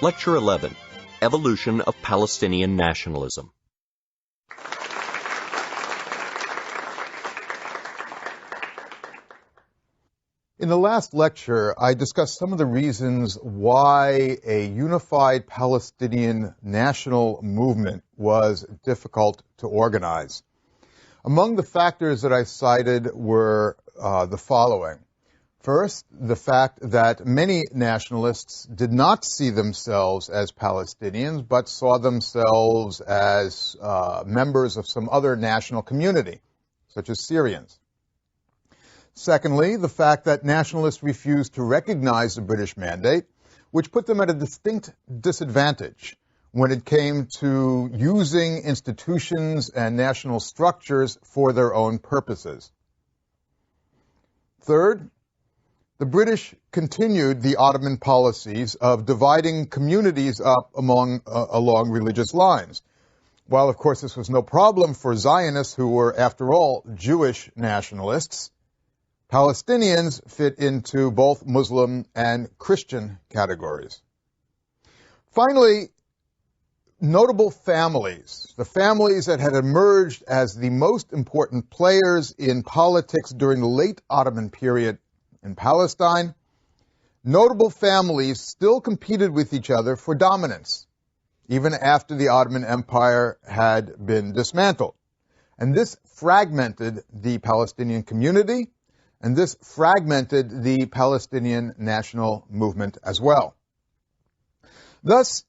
Lecture 11, Evolution of Palestinian Nationalism. In the last lecture, I discussed some of the reasons why a unified Palestinian national movement was difficult to organize. Among the factors that I cited were the following. First, the fact that many nationalists did not see themselves as Palestinians, but saw themselves as members of some other national community, such as Syrians. Secondly, the fact that nationalists refused to recognize the British mandate, which put them at a distinct disadvantage when it came to using institutions and national structures for their own purposes. Third, the British continued the Ottoman policies of dividing communities up along religious lines. While, of course, this was no problem for Zionists, who were, after all, Jewish nationalists, Palestinians fit into both Muslim and Christian categories. Finally, notable families, the families that had emerged as the most important players in politics during the late Ottoman period in Palestine, notable families still competed with each other for dominance, even after the Ottoman Empire had been dismantled. And this fragmented the Palestinian community, and this fragmented the Palestinian national movement as well. Thus,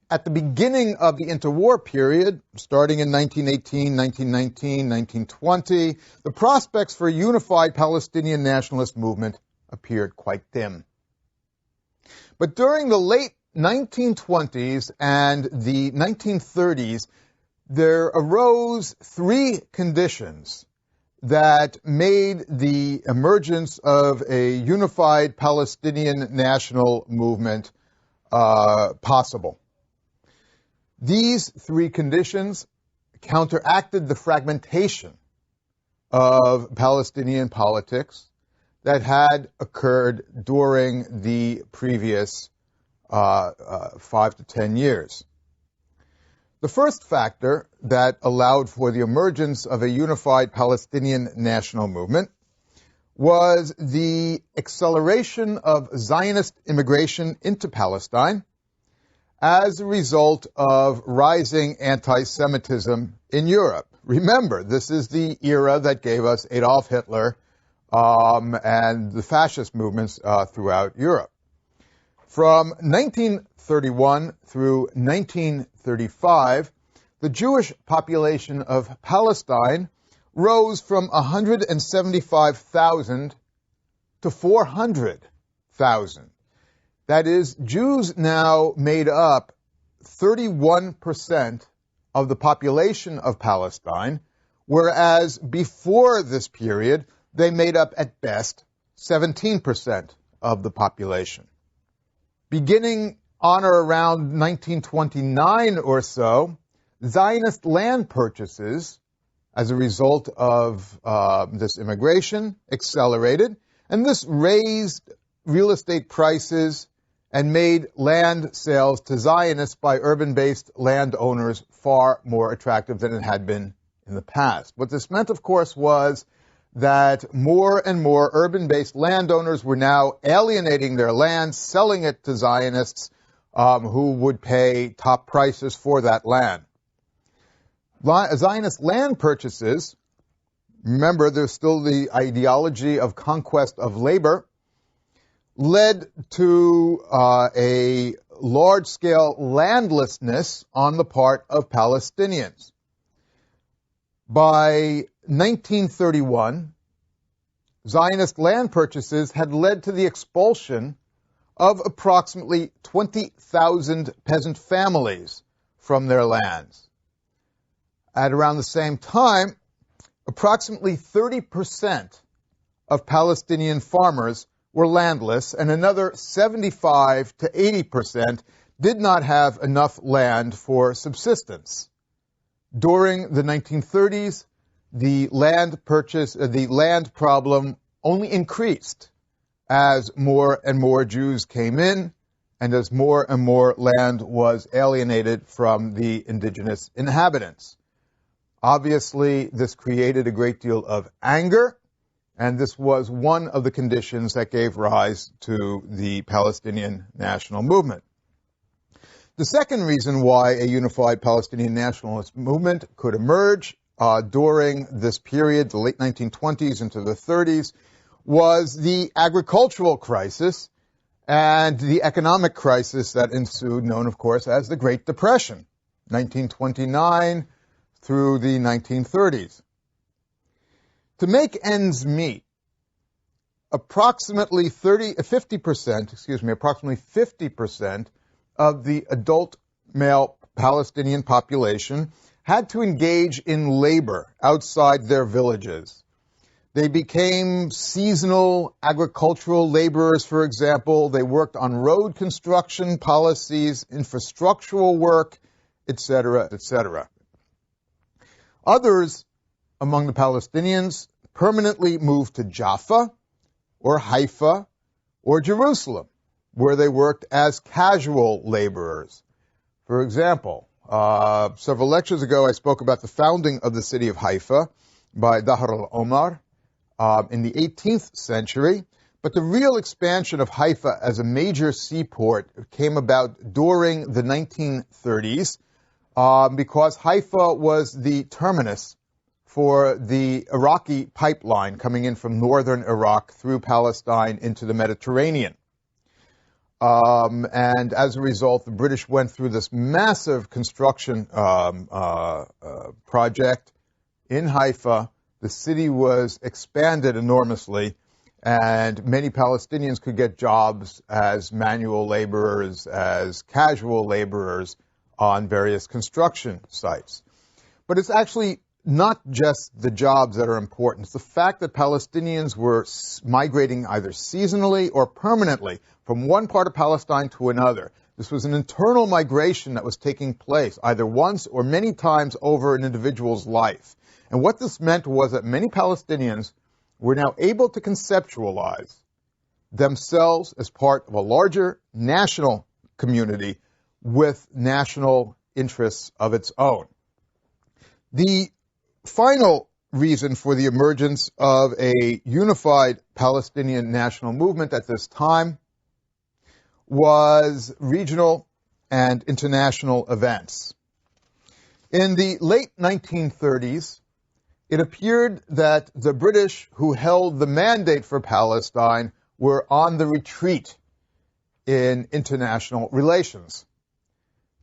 at the beginning of the interwar period, starting in 1918, 1919, 1920, the prospects for a unified Palestinian nationalist movement appeared quite dim. But during the late 1920s and the 1930s, there arose three conditions that made the emergence of a unified Palestinian national movement possible. These three conditions counteracted the fragmentation of Palestinian politics that had occurred during the previous 5 to 10 years. The first factor that allowed for the emergence of a unified Palestinian national movement was the acceleration of Zionist immigration into Palestine as a result of rising anti-Semitism in Europe. Remember, this is the era that gave us Adolf Hitler and the fascist movements throughout Europe. From 1931 through 1935, the Jewish population of Palestine rose from 175,000 to 400,000. That is, Jews now made up 31% of the population of Palestine, whereas before this period, they made up at best 17% of the population. Beginning on or around 1929 or so, Zionist land purchases as a result of this immigration accelerated, and this raised real estate prices and made land sales to Zionists by urban-based landowners far more attractive than it had been in the past. What this meant, of course, was that more and more urban-based landowners were now alienating their land, selling it to Zionists who would pay top prices for that land. Zionist land purchases, remember there's still the ideology of conquest of labor, led to a large-scale landlessness on the part of Palestinians. By 1931, Zionist land purchases had led to the expulsion of approximately 20,000 peasant families from their lands. At around the same time, approximately 30% of Palestinian farmers were landless, and another 75 to 80% did not have enough land for subsistence. During the 1930s, the land problem only increased as more and more Jews came in and as more and more land was alienated from the indigenous inhabitants. Obviously, this created a great deal of anger, and this was one of the conditions that gave rise to the Palestinian national movement. The second reason why a unified Palestinian nationalist movement could emerge during this period, the late 1920s into the 30s, was the agricultural crisis and the economic crisis that ensued, known, of course, as the Great Depression, 1929 through the 1930s. To make ends meet, approximately 50% of the adult male Palestinian population had to engage in labor outside their villages. They became seasonal agricultural laborers, for example. They worked on road construction policies, infrastructural work, etc., etc. Others among the Palestinians permanently moved to Jaffa or Haifa or Jerusalem, where they worked as casual laborers. For example, several lectures ago I spoke about the founding of the city of Haifa by Dahr al-Omar in the 18th century, but the real expansion of Haifa as a major seaport came about during the 1930s because Haifa was the terminus for the Iraqi pipeline coming in from northern Iraq through Palestine into the Mediterranean. And as a result, the British went through this massive construction project in Haifa. The city was expanded enormously, and many Palestinians could get jobs as manual laborers, as casual laborers on various construction sites. But it's actually not just the jobs that are important. It's the fact that Palestinians were migrating either seasonally or permanently from one part of Palestine to another. This was an internal migration that was taking place either once or many times over an individual's life. And what this meant was that many Palestinians were now able to conceptualize themselves as part of a larger national community with national interests of its own. The final reason for the emergence of a unified Palestinian national movement at this time was regional and international events. In the late 1930s, it appeared that the British, who held the mandate for Palestine, were on the retreat in international relations.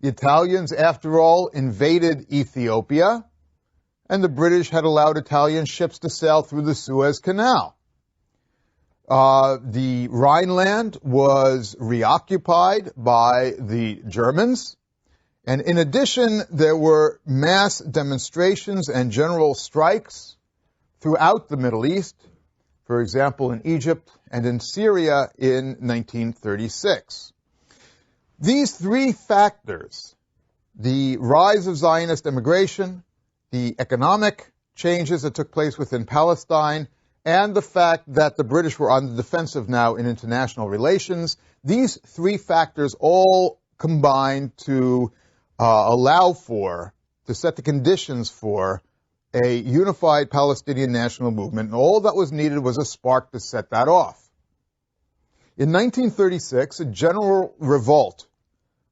The Italians, after all, invaded Ethiopia, and the British had allowed Italian ships to sail through the Suez Canal. The Rhineland was reoccupied by the Germans, and in addition, there were mass demonstrations and general strikes throughout the Middle East, for example, in Egypt and in Syria in 1936. These three factors, the rise of Zionist immigration, the economic changes that took place within Palestine, and the fact that the British were on the defensive now in international relations, these three factors all combined to to set the conditions for a unified Palestinian national movement, and all that was needed was a spark to set that off. In 1936, a general revolt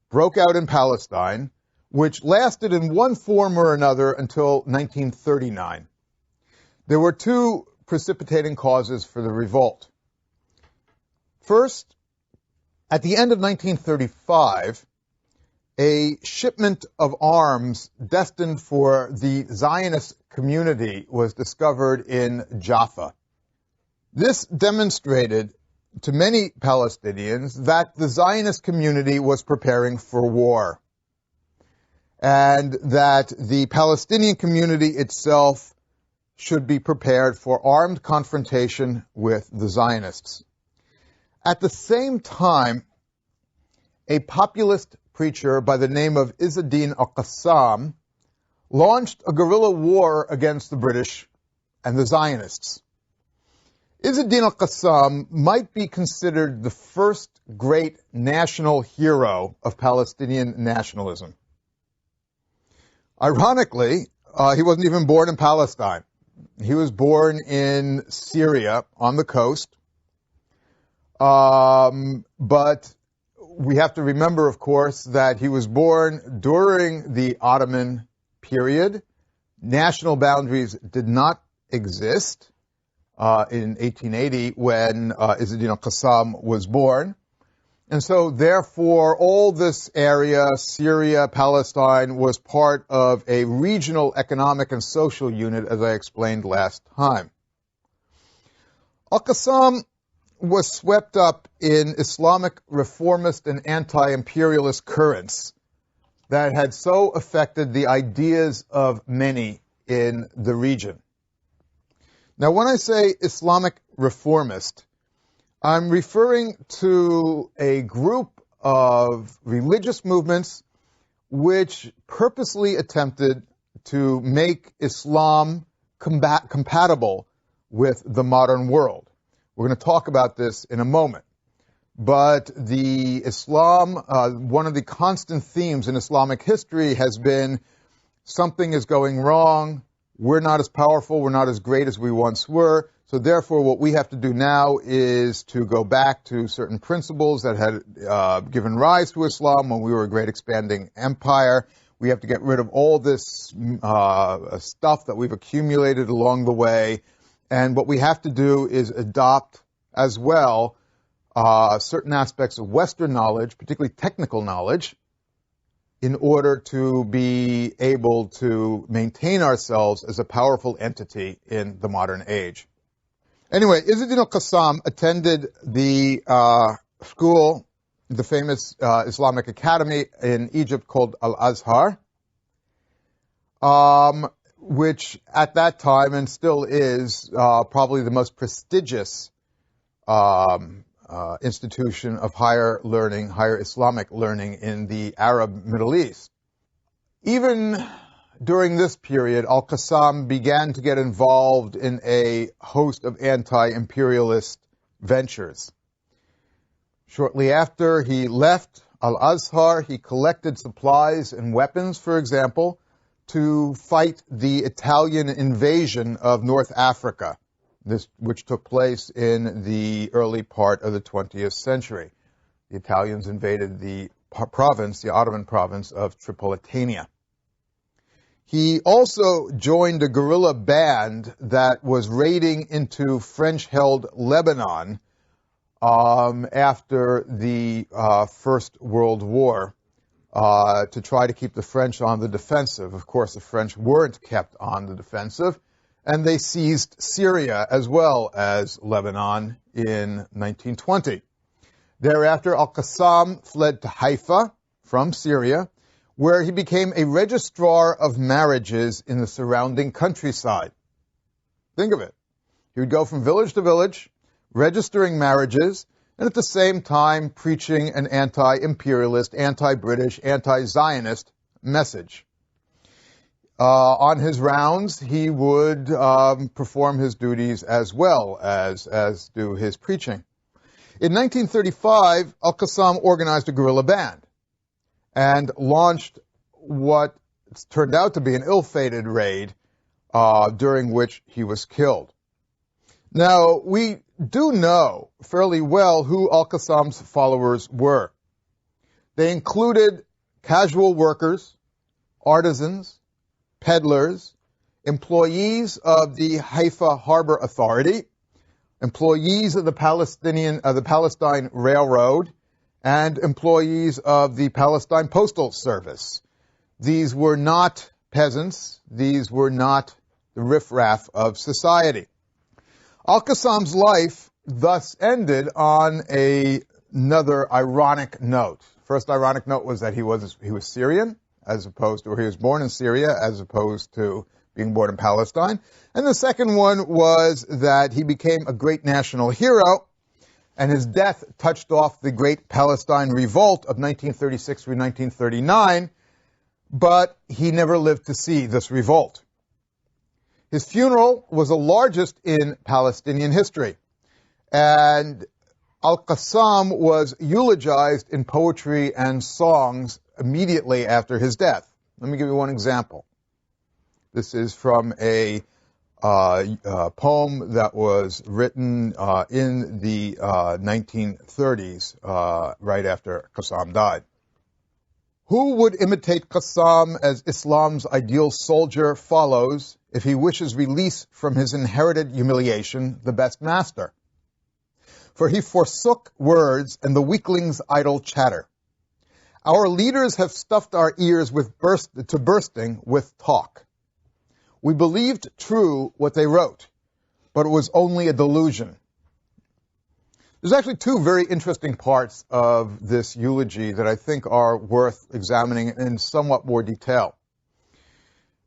broke out in Palestine, which lasted in one form or another until 1939. There were two precipitating causes for the revolt. First, at the end of 1935, a shipment of arms destined for the Zionist community was discovered in Jaffa. This demonstrated to many Palestinians that the Zionist community was preparing for war, and that the Palestinian community itself should be prepared for armed confrontation with the Zionists. At the same time, a populist preacher by the name of Izz-ad-Din al-Qassam launched a guerrilla war against the British and the Zionists. Izz-ad-Din al-Qassam might be considered the first great national hero of Palestinian nationalism. Ironically, he wasn't even born in Palestine. He was born in Syria on the coast. But we have to remember, of course, that he was born during the Ottoman period. National boundaries did not exist in 1880 when Izz-ad-Din al-Qassam was born. And so, therefore, all this area, Syria, Palestine, was part of a regional economic and social unit, as I explained last time. Al-Qassam was swept up in Islamic reformist and anti-imperialist currents that had so affected the ideas of many in the region. Now, when I say Islamic reformist, I'm referring to a group of religious movements which purposely attempted to make Islam compatible with the modern world. We're going to talk about this in a moment. But the Islam, one of the constant themes in Islamic history has been something is going wrong, we're not as powerful, we're not as great as we once were, so therefore what we have to do now is to go back to certain principles that had given rise to Islam when we were a great expanding empire. We have to get rid of all this stuff that we've accumulated along the way, and what we have to do is adopt as well certain aspects of Western knowledge, particularly technical knowledge, in order to be able to maintain ourselves as a powerful entity in the modern age. Anyway, Izz-ad-Din al-Qassam attended the school, the famous Islamic academy in Egypt called Al-Azhar, which at that time and still is probably the most prestigious institution of higher learning, higher Islamic learning in the Arab Middle East. Even during this period, al-Qassam began to get involved in a host of anti-imperialist ventures. Shortly after he left Al-Azhar, he collected supplies and weapons, for example, to fight the Italian invasion of North Africa, which took place in the early part of the 20th century. The Italians invaded the province, the Ottoman province of Tripolitania. He also joined a guerrilla band that was raiding into French-held Lebanon after the First World War to try to keep the French on the defensive. Of course, the French weren't kept on the defensive, and they seized Syria as well as Lebanon in 1920. Thereafter, al-Qassam fled to Haifa from Syria, where he became a registrar of marriages in the surrounding countryside. Think of it. He would go from village to village, registering marriages, and at the same time preaching an anti-imperialist, anti-British, anti-Zionist message. On his rounds, he would perform his duties as well as do his preaching. In 1935, al-Qassam organized a guerrilla band and launched what turned out to be an ill-fated raid during which he was killed. Now, we do know fairly well who al-Qassam's followers were. They included casual workers, artisans, peddlers, employees of the Haifa Harbor Authority, employees of the Palestine Railroad, and employees of the Palestine Postal Service. These were not peasants. These were not the riffraff of society. Al-Qassam's life thus ended on another ironic note. First ironic note was that he was Syrian, as opposed to, or he was born in Syria, as opposed to being born in Palestine. And the second one was that he became a great national hero, and his death touched off the Great Palestine Revolt of 1936 through 1939, but he never lived to see this revolt. His funeral was the largest in Palestinian history. And Al-Qassam was eulogized in poetry and songs immediately after his death. Let me give you one example. This is from a poem that was written in the 1930s, right after Qassam died. Who would imitate Qassam as Islam's ideal soldier follows if he wishes release from his inherited humiliation, the best master? For he forsook words and the weakling's idle chatter. Our leaders have stuffed our ears to bursting with talk. We believed true what they wrote, but it was only a delusion. There's actually two very interesting parts of this eulogy that I think are worth examining in somewhat more detail.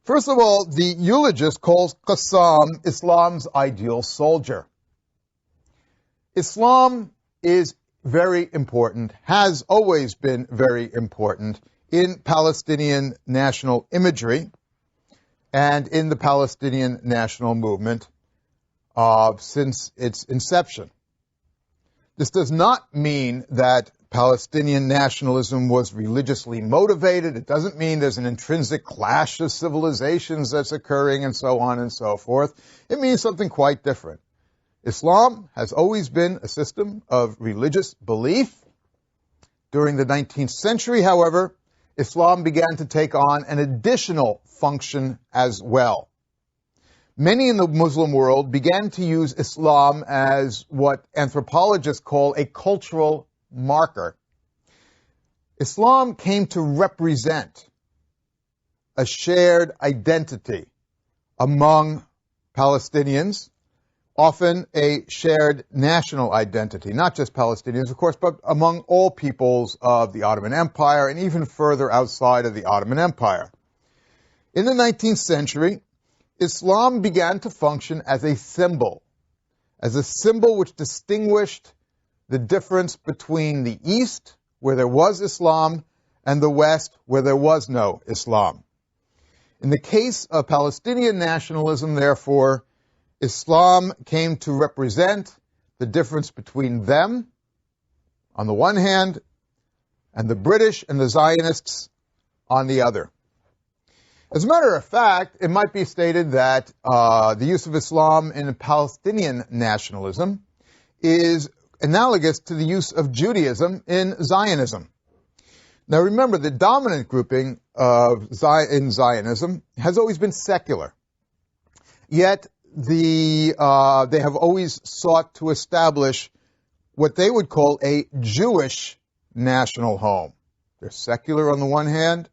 First of all, the eulogist calls Qassam Islam's ideal soldier. Islam is very important, has always been very important in Palestinian national imagery and in the Palestinian national movement since its inception. This does not mean that Palestinian nationalism was religiously motivated. It doesn't mean there's an intrinsic clash of civilizations that's occurring and so on and so forth. It means something quite different. Islam has always been a system of religious belief. During the 19th century, however, Islam began to take on an additional function as well. Many in the Muslim world began to use Islam as what anthropologists call a cultural marker. Islam came to represent a shared identity among Palestinians, often a shared national identity, not just Palestinians, of course, but among all peoples of the Ottoman Empire and even further outside of the Ottoman Empire. In the 19th century, Islam began to function as a symbol which distinguished the difference between the East, where there was Islam, and the West, where there was no Islam. In the case of Palestinian nationalism, therefore, Islam came to represent the difference between them, on the one hand, and the British and the Zionists on the other. As a matter of fact, it might be stated that the use of Islam in Palestinian nationalism is analogous to the use of Judaism in Zionism. Now remember, the dominant grouping in Zionism has always been secular. Yet they have always sought to establish what they would call a Jewish national home. They're secular on the one hand,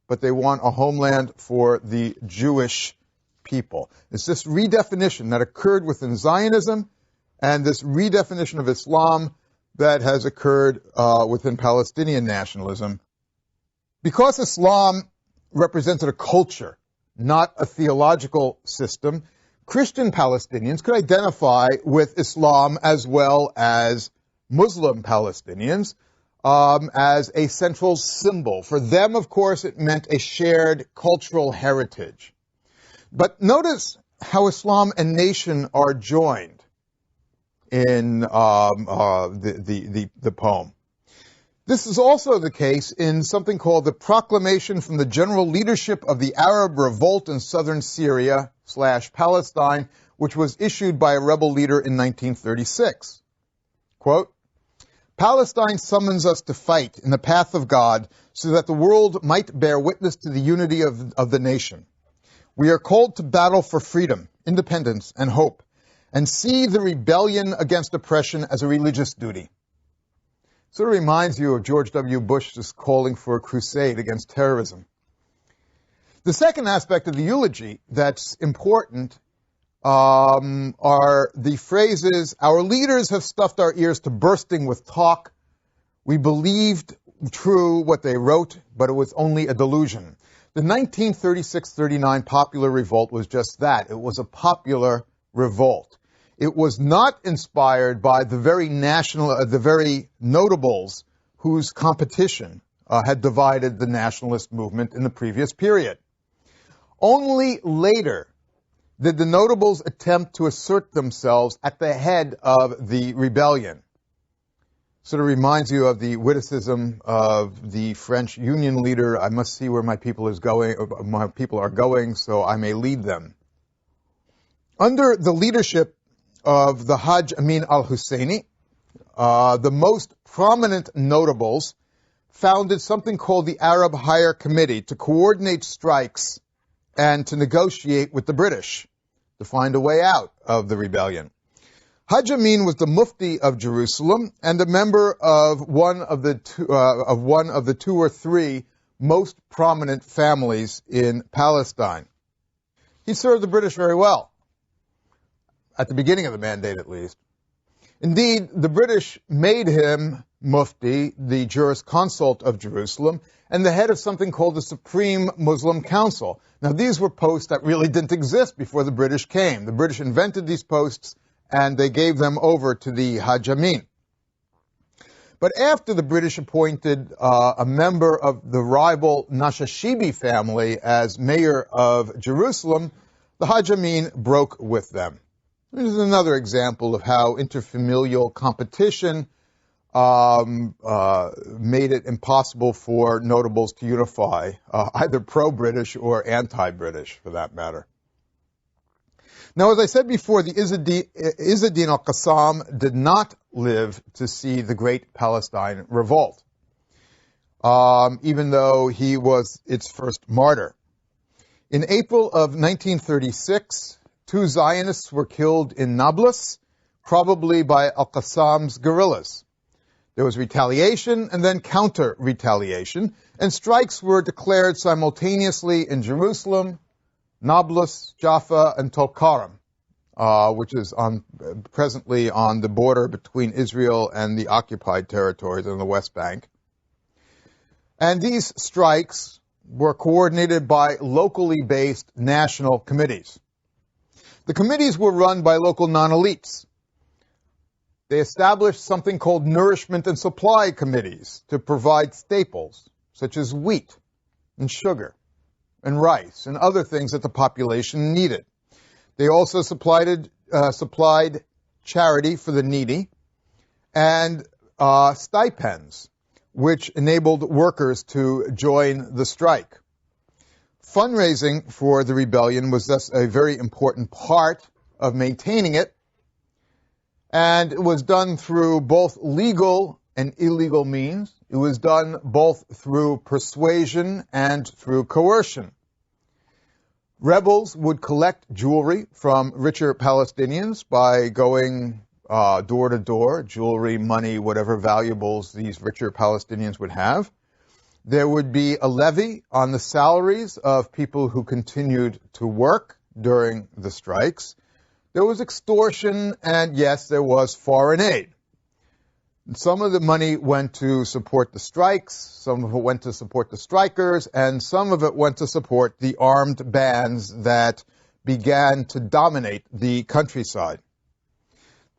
but they want a homeland for the Jewish people. It's this redefinition that occurred within Zionism and this redefinition of Islam that has occurred within Palestinian nationalism. Because Islam represented a culture, not a theological system, Christian Palestinians could identify with Islam as well as Muslim Palestinians as a central symbol. For them, of course, it meant a shared cultural heritage. But notice how Islam and nation are joined in the poem. This is also the case in something called the Proclamation from the General Leadership of the Arab Revolt in southern Syria / Palestine, which was issued by a rebel leader in 1936. Quote, Palestine summons us to fight in the path of God so that the world might bear witness to the unity of the nation. We are called to battle for freedom, independence, and hope, and see the rebellion against oppression as a religious duty. Sort of reminds you of George W. Bush's calling for a crusade against terrorism. The second aspect of the eulogy that's important are the phrases, our leaders have stuffed our ears to bursting with talk. We believed true what they wrote, but it was only a delusion. The 1936-39 popular revolt was just that. It was a popular revolt. It was not inspired by the very notables whose competition had divided the nationalist movement in the previous period. Only later did the notables attempt to assert themselves at the head of the rebellion. Sort of reminds you of the witticism of the French Union leader, I must see where my people are going, so I may lead them. Under the leadership of the Hajj Amin al-Husseini, the most prominent notables founded something called the Arab Higher Committee to coordinate strikes and to negotiate with the British to find a way out of the rebellion. Hajj Amin was the Mufti of Jerusalem and a member of one of the two or three most prominent families in Palestine. He served the British very well, at the beginning of the mandate at least. Indeed, the British made him Mufti, the jurisconsult of Jerusalem, and the head of something called the Supreme Muslim Council. Now, these were posts that really didn't exist before the British came. The British invented these posts, and they gave them over to the Hajj Amin. But after the British appointed a member of the rival Nashashibi family as mayor of Jerusalem, the Hajj Amin broke with them. This is another example of how interfamilial competition made it impossible for notables to unify, either pro-British or anti-British, for that matter. Now, as I said before, the Izz-ad-Din al-Qassam did not live to see the Great Palestine Revolt, even though he was its first martyr. In April of 1936, 2 Zionists were killed in Nablus, probably by al-Qassam's guerrillas. There was retaliation and then counter-retaliation, and strikes were declared simultaneously in Jerusalem, Nablus, Jaffa, and Tulkarm, which is presently on the border between Israel and the occupied territories on the West Bank. And these strikes were coordinated by locally based national committees. The committees were run by local non-elites. They established something called nourishment and supply committees to provide staples, such as wheat and sugar and rice and other things that the population needed. They also supplied charity for the needy and stipends, which enabled workers to join the strike. Fundraising for the rebellion was thus a very important part of maintaining it, and it was done through both legal and illegal means. It was done both through persuasion and through coercion. Rebels would collect jewelry from richer Palestinians by going door to door, jewelry, money, whatever valuables these richer Palestinians would have. There would be a levy on the salaries of people who continued to work during the strikes. There was extortion, and yes, there was foreign aid. Some of the money went to support the strikes, some of it went to support the strikers, and some of it went to support the armed bands that began to dominate the countryside.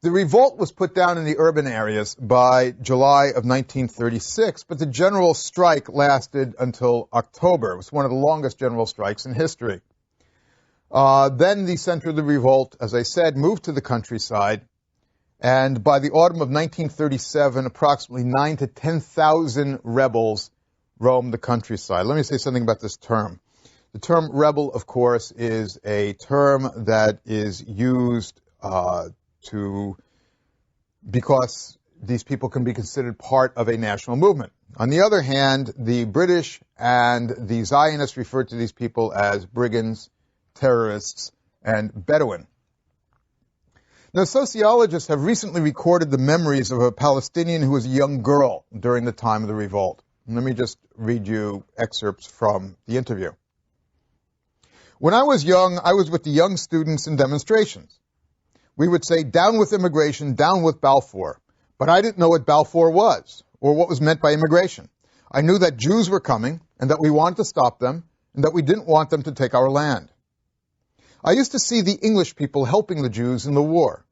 The revolt was put down in the urban areas by July of 1936, but the general strike lasted until October. It was one of the longest general strikes in history. Then the center of the revolt, as I said, moved to the countryside, and by the autumn of 1937, approximately 9,000 to 10,000 rebels roamed the countryside. Let me say something about this term. The term rebel, of course, is a term that is used because these people can be considered part of a national movement. On the other hand, the British and the Zionists referred to these people as brigands, terrorists, and Bedouin. Now, sociologists have recently recorded the memories of a Palestinian who was a young girl during the time of the revolt. And let me just read you excerpts from the interview. When I was young, I was with the young students in demonstrations. We would say, down with immigration, down with Balfour. But I didn't know what Balfour was, or what was meant by immigration. I knew that Jews were coming, and that we wanted to stop them, and that we didn't want them to take our land. I used to see the English people helping the Jews in the war.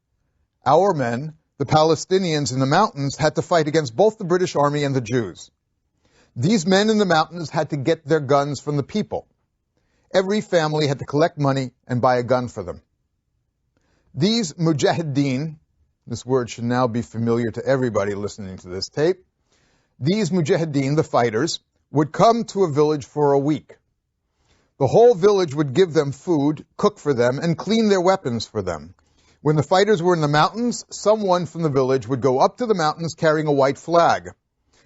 Our men, the Palestinians in the mountains, had to fight against both the British Army and the Jews. These men in the mountains had to get their guns from the people. every family had to collect money and buy a gun for them. These mujahideen, this word should now be familiar to everybody listening to this tape, these mujahideen, the fighters, would come to a village for a week. The whole village would give them food, cook for them, and clean their weapons for them. When the fighters were in the mountains, someone from the village would go up to the mountains carrying a white flag.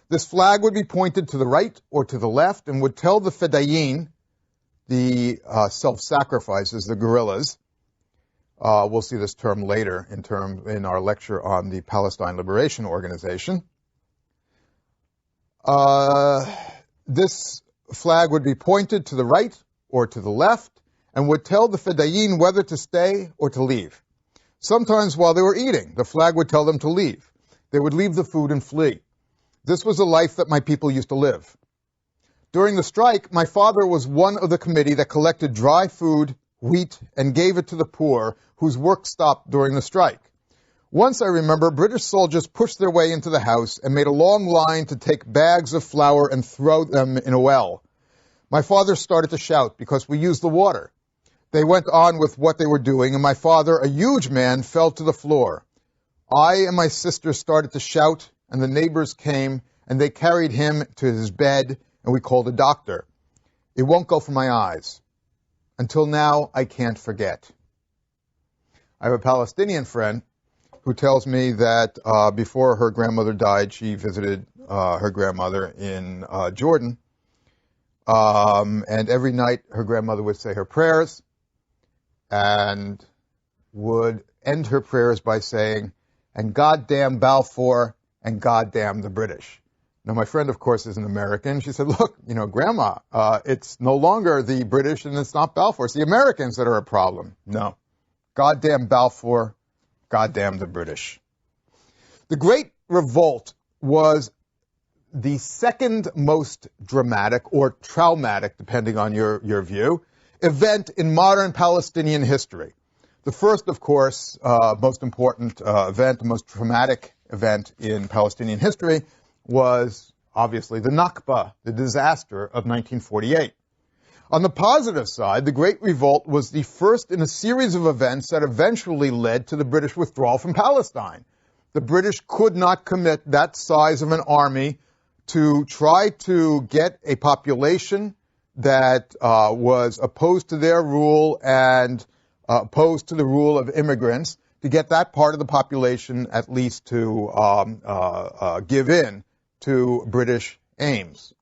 This flag would be pointed to the right or to the left and would tell the fedayeen, the self-sacrifices, the guerrillas. We'll see this term later in our lecture on the Palestine Liberation Organization. This flag would be pointed to the right or to the left and would tell the fedayeen whether to stay or to leave. Sometimes while they were eating, the flag would tell them to leave. They would leave the food and flee. This was a life that my people used to live. During the strike, my father was one of the committee that collected dry food, wheat, and gave it to the poor whose work stopped during the strike. Once I remember, British soldiers pushed their way into the house and made a long line to take bags of flour and throw them in a well. My father started to shout because we used the water. They went on with what they were doing, and my father, a huge man, fell to the floor. I and my sister started to shout, and the neighbors came, and they carried him to his bed, and we called a doctor. It won't go from my eyes. Until now, I can't forget. I have a Palestinian friend who tells me that before her grandmother died, she visited her grandmother in Jordan. And every night her grandmother would say her prayers and would end her prayers by saying, and goddamn Balfour and goddamn the British. Now, my friend, of course, is an American. She said, look, Grandma, it's no longer the British and it's not Balfour. It's the Americans that are a problem. No. Goddamn Balfour, goddamn the British. The Great Revolt was the second most dramatic or traumatic, depending on your view, event in modern Palestinian history. The first, of course, most important event, the most traumatic event in Palestinian history was obviously the Nakba, the disaster of 1948. On the positive side, the Great Revolt was the first in a series of events that eventually led to the British withdrawal from Palestine. The British could not commit that size of an army to try to get a population that was opposed to their rule and opposed to the rule of immigrants, to get that part of the population at least to give in to British aims.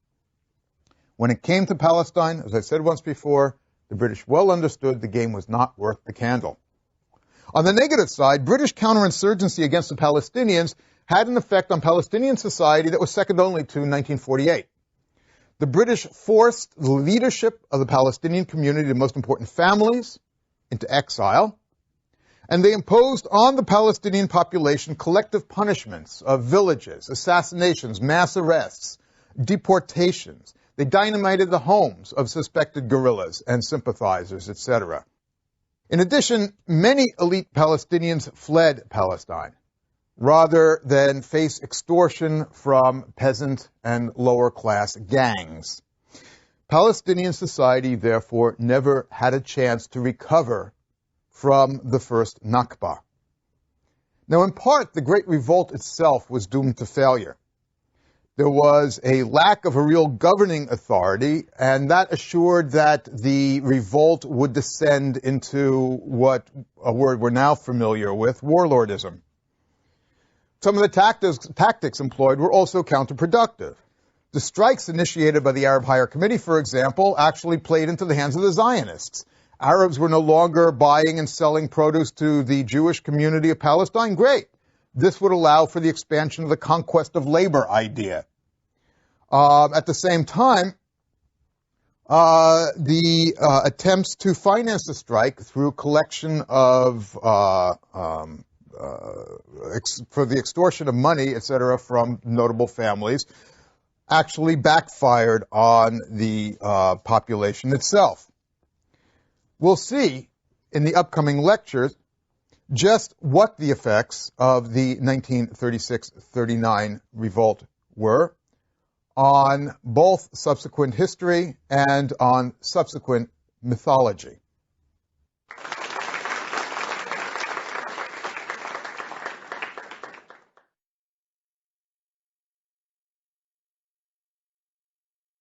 When it came to Palestine, as I said once before, the British well understood the game was not worth the candle. On the negative side, British counterinsurgency against the Palestinians had an effect on Palestinian society that was second only to 1948. The British forced the leadership of the Palestinian community, the most important families, into exile, and they imposed on the Palestinian population collective punishments of villages, assassinations, mass arrests, deportations. They dynamited the homes of suspected guerrillas and sympathizers, etc. In addition, many elite Palestinians fled Palestine rather than face extortion from peasant and lower-class gangs. Palestinian society, therefore, never had a chance to recover from the first Nakba. Now, in part, the Great Revolt itself was doomed to failure. There was a lack of a real governing authority, and that assured that the revolt would descend into what a word we're now familiar with, warlordism. Some of the tactics employed were also counterproductive. The strikes initiated by the Arab Higher Committee, for example, actually played into the hands of the Zionists. Arabs were no longer buying and selling produce to the Jewish community of Palestine. Great. This would allow for the expansion of the conquest of labor idea. At the same time, the attempts to finance the strike through collection of for the extortion of money, etc., from notable families, actually backfired on the population itself. We'll see in the upcoming lectures just what the effects of the 1936-39 revolt were on both subsequent history and on subsequent mythology.